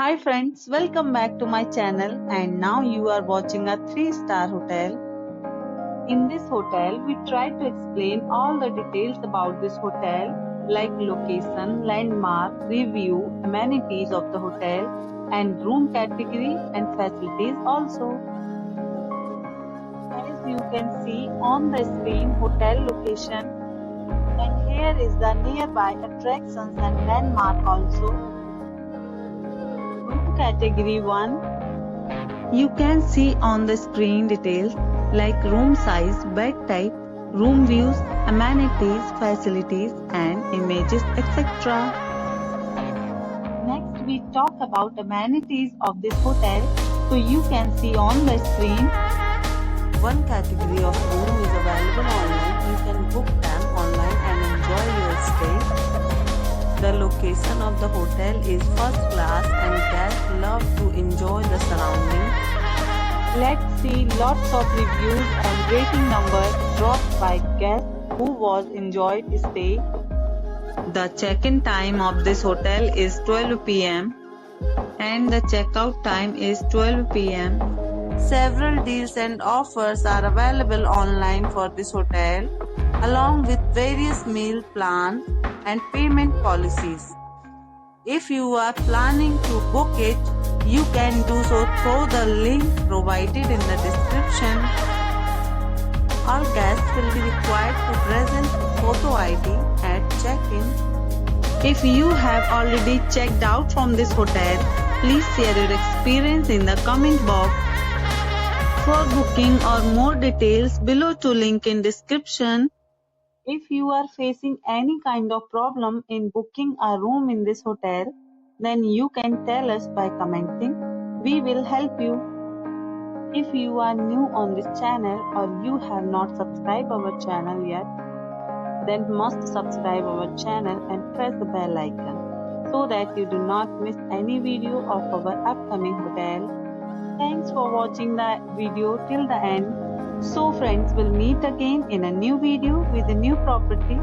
Hi friends, welcome back to my channel and now you are watching a 3-star hotel. In this hotel, we try to explain all the details about this hotel like location, landmark, review, amenities of the hotel and room category and facilities also. As you can see on the screen, hotel location, and here is the nearby attractions and landmark also. Room category 1. You can see on the screen details like room size, bed type, room views, amenities, facilities and images, etc. Next we talk about amenities of this hotel. So you can see on the screen, one category of room is available online. You can book them online and enjoy your stay. The location of the hotel is first class and guests love to enjoy the surroundings. Let's see lots of reviews and rating numbers dropped by guests who was enjoyed stay. The check-in time of this hotel is 12 p.m. and the checkout time is 12 p.m. Several deals and offers are available online for this hotel, along with various meal plans and payment policies. If you are planning to book it, you can do so through the link provided in the description. All guests will be required to present photo ID at check-in. If you have already checked out from this hotel, please share your experience in the comment box. For booking or more details, below to link in description. If you are facing any kind of problem in booking a room in this hotel, then you can tell us by commenting. We will help you. If you are new on this channel or you have not subscribed our channel yet, then must subscribe our channel and press the bell icon so that you do not miss any video of our upcoming hotel. Thanks for watching the video till the end. So friends, will meet again in a new video with a new property.